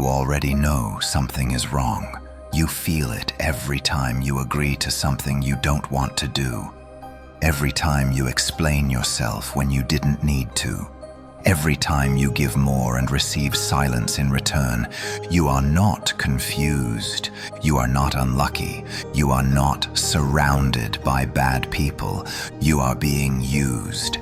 You already know something is wrong. You feel it every time you agree to something you don't want to do. Every time you explain yourself when you didn't need to. Every time you give more and receive silence in return. You are not confused. You are not unlucky. You are not surrounded by bad people. You are being used.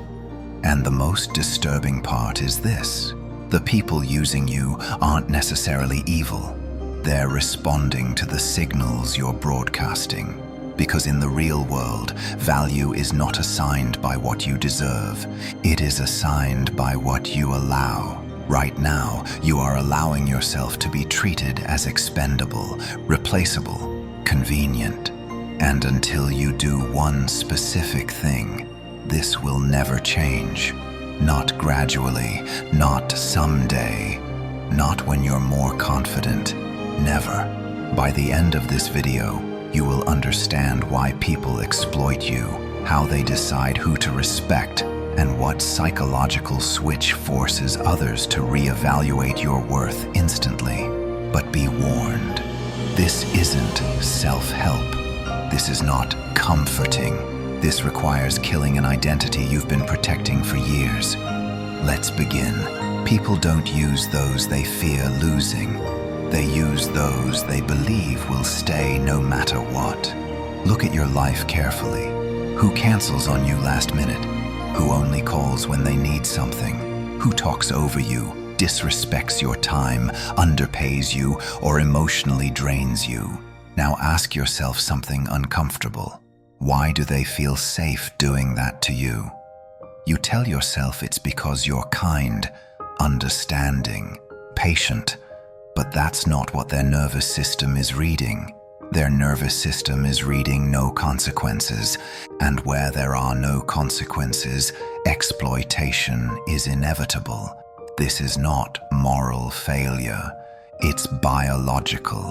And the most disturbing part is this: the people using you aren't necessarily evil. They're responding to the signals you're broadcasting. Because in the real world, value is not assigned by what you deserve. It is assigned by what you allow. Right now, you are allowing yourself to be treated as expendable, replaceable, convenient. And until you do one specific thing, this will never change. Not gradually, not someday, not when you're more confident, never. By the end of this video, you will understand why people exploit you, how they decide who to respect, and what psychological switch forces others to reevaluate your worth instantly. But be warned, this isn't self-help. This is not comforting. This requires killing an identity you've been protecting for years. Let's begin. People don't use those they fear losing. They use those they believe will stay no matter what. Look at your life carefully. Who cancels on you last minute? Who only calls when they need something? Who talks over you, disrespects your time, underpays you, or emotionally drains you? Now ask yourself something uncomfortable. Why do they feel safe doing that to you? You tell yourself it's because you're kind, understanding, patient. But that's not what their nervous system is reading. Their nervous system is reading no consequences, and where there are no consequences, exploitation is inevitable. This is not moral failure, it's biological.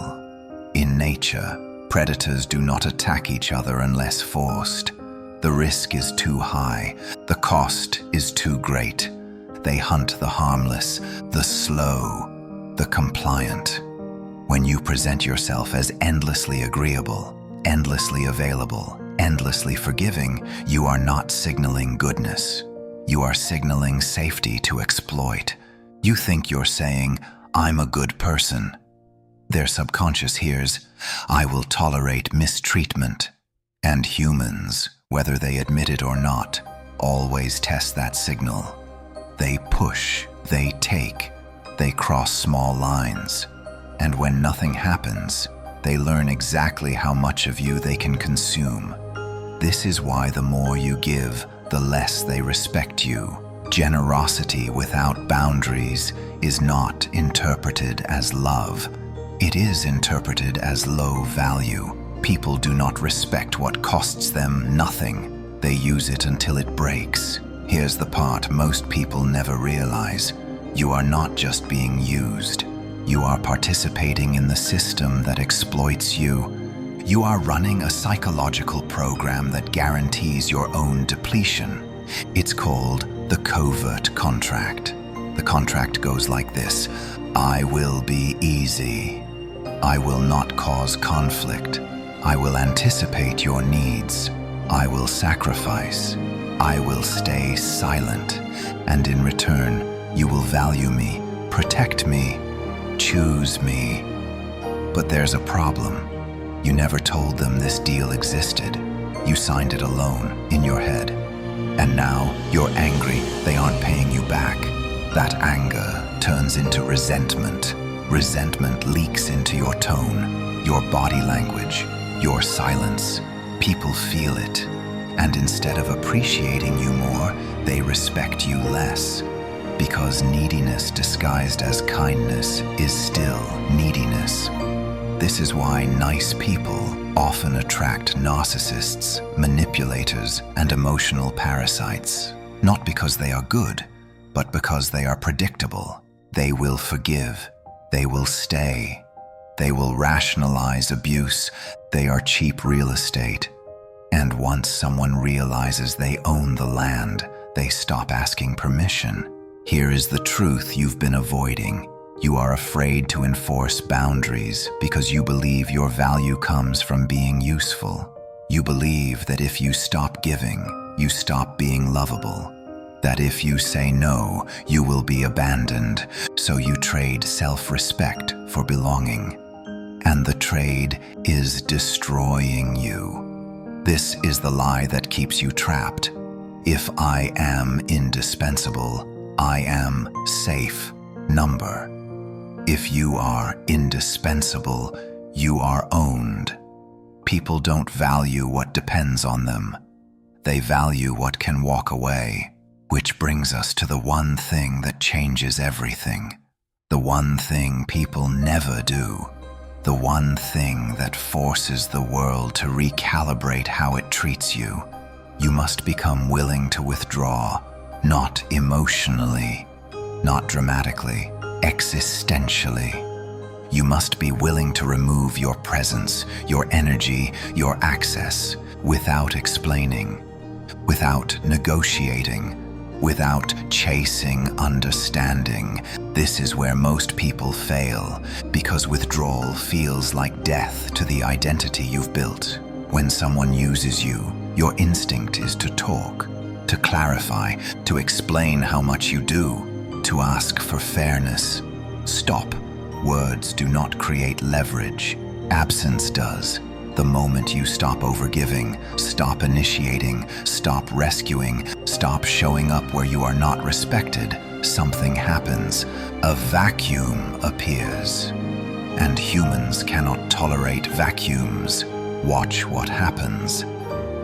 In nature, predators do not attack each other unless forced. The risk is too high, the cost is too great. They hunt the harmless, the slow, the compliant. When you present yourself as endlessly agreeable, endlessly available, endlessly forgiving, you are not signaling goodness. You are signaling safety to exploit. You think you're saying, "I'm a good person." Their subconscious hears, "I will tolerate mistreatment." And humans, whether they admit it or not, always test that signal. They push, they take, they cross small lines, and when nothing happens, they learn exactly how much of you they can consume. This is why the more you give, the less they respect you. Generosity without boundaries is not interpreted as love. It is interpreted as low value. People do not respect what costs them nothing. They use it until it breaks. Here's the part most people never realize. You are not just being used. You are participating in the system that exploits you. You are running a psychological program that guarantees your own depletion. It's called the Covert Contract. The contract goes like this: I will be easy. I will not cause conflict. I will anticipate your needs. I will sacrifice. I will stay silent. And in return, you will value me, protect me, choose me. But there's a problem. You never told them this deal existed. You signed it alone, in your head. And now you're angry they aren't paying you back. That anger turns into resentment. Resentment leaks into your tone, your body language, your silence. People feel it. And instead of appreciating you more, they respect you less. Because neediness disguised as kindness is still neediness. This is why nice people often attract narcissists, manipulators, and emotional parasites. Not because they are good, but because they are predictable. They will forgive. They will stay. They will rationalize abuse. They are cheap real estate. And once someone realizes they own the land, they stop asking permission. Here is the truth you've been avoiding. You are afraid to enforce boundaries because you believe your value comes from being useful. You believe that if you stop giving, you stop being lovable. That if you say no, you will be abandoned, so you trade self-respect for belonging. And the trade is destroying you. This is the lie that keeps you trapped. If I am indispensable, I am safe. Number. If you are indispensable, you are owned. People don't value what depends on them. They value what can walk away. Which brings us to the one thing that changes everything. The one thing people never do. The one thing that forces the world to recalibrate how it treats you. You must become willing to withdraw, not emotionally, not dramatically, existentially. You must be willing to remove your presence, your energy, your access, without explaining, without negotiating, without chasing understanding. This is where most people fail, because withdrawal feels like death to the identity you've built. When someone uses you, your instinct is to talk, to clarify, to explain how much you do, to ask for fairness. Stop. Words do not create leverage. Absence does. The moment you stop overgiving, stop initiating, stop rescuing, stop showing up where you are not respected, something happens. A vacuum appears. And humans cannot tolerate vacuums. Watch what happens.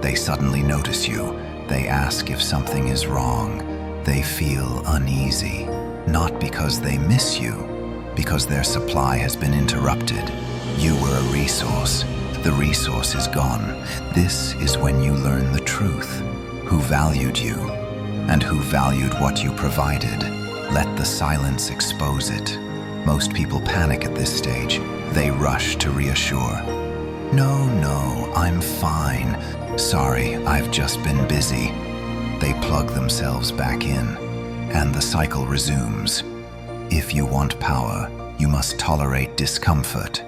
They suddenly notice you. They ask if something is wrong. They feel uneasy. Not because they miss you, because their supply has been interrupted. You were a resource. The resource is gone. This is when you learn the truth. Who valued you, and who valued what you provided. Let the silence expose it. Most people panic at this stage. They rush to reassure. No, I'm fine. Sorry, I've just been busy. They plug themselves back in, and the cycle resumes. If you want power, you must tolerate discomfort.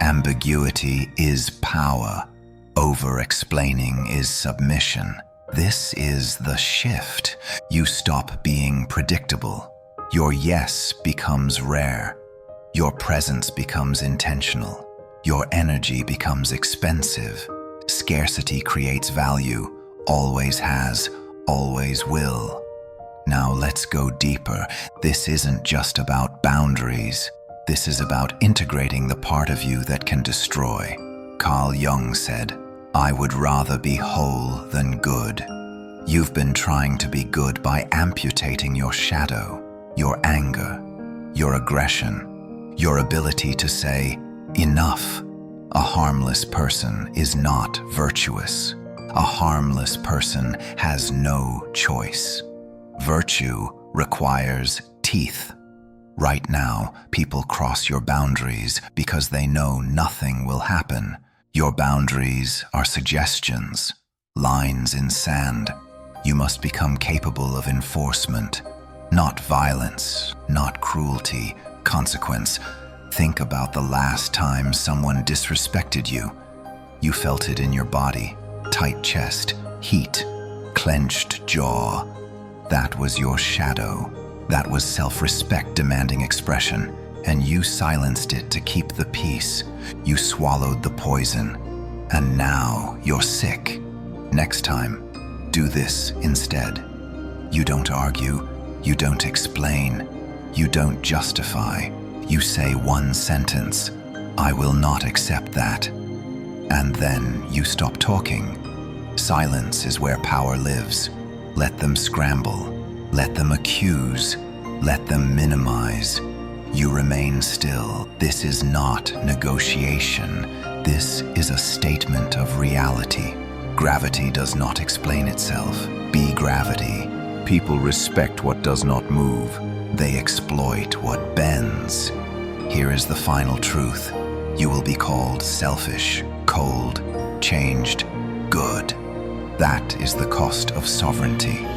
Ambiguity is power. Over-explaining is submission. This is the shift. You stop being predictable. Your yes becomes rare. Your presence becomes intentional. Your energy becomes expensive. Scarcity creates value. Always has, always will. Now let's go deeper. This isn't just about boundaries. This is about integrating the part of you that can destroy. Carl Jung said, "I would rather be whole than good." You've been trying to be good by amputating your shadow, your anger, your aggression, your ability to say, enough. A harmless person is not virtuous. A harmless person has no choice. Virtue requires teeth. Right now, people cross your boundaries because they know nothing will happen. Your boundaries are suggestions, lines in sand. You must become capable of enforcement, not violence, not cruelty, consequence. Think about the last time someone disrespected you. You felt it in your body, tight chest, heat, clenched jaw. That was your shadow. That was self-respect demanding expression, and you silenced it to keep the peace. You swallowed the poison, and now you're sick. Next time, do this instead. You don't argue, you don't explain, you don't justify. You say one sentence, "I will not accept that." And then you stop talking. Silence is where power lives. Let them scramble. Let them accuse. Let them minimize. You remain still. This is not negotiation. This is a statement of reality. Gravity does not explain itself. Be gravity. People respect what does not move. They exploit what bends. Here is the final truth. You will be called selfish, cold, changed, good. That is the cost of sovereignty.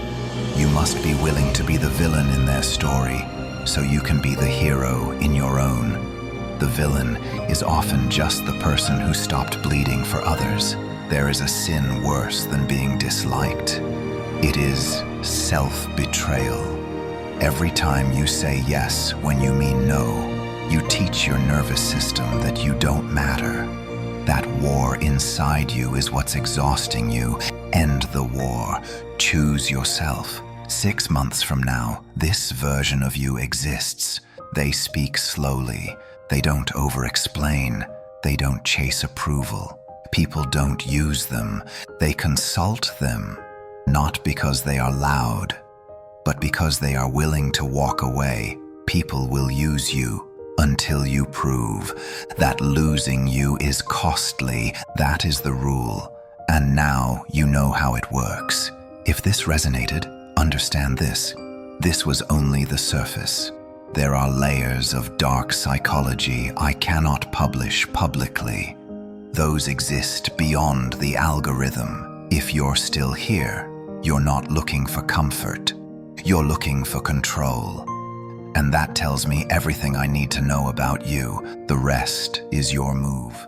You must be willing to be the villain in their story, so you can be the hero in your own. The villain is often just the person who stopped bleeding for others. There is a sin worse than being disliked. It is self-betrayal. Every time you say yes when you mean no, you teach your nervous system that you don't matter. That war inside you is what's exhausting you. End the war. Choose yourself. 6 months from now, this version of you exists. They speak slowly. They don't over-explain. They don't chase approval. People don't use them. They consult them. Not because they are loud, but because they are willing to walk away. People will use you until you prove that losing you is costly. That is the rule. And now you know how it works. If this resonated, understand this. This was only the surface. There are layers of dark psychology I cannot publish publicly. Those exist beyond the algorithm. If you're still here, you're not looking for comfort. You're looking for control. And that tells me everything I need to know about you. The rest is your move.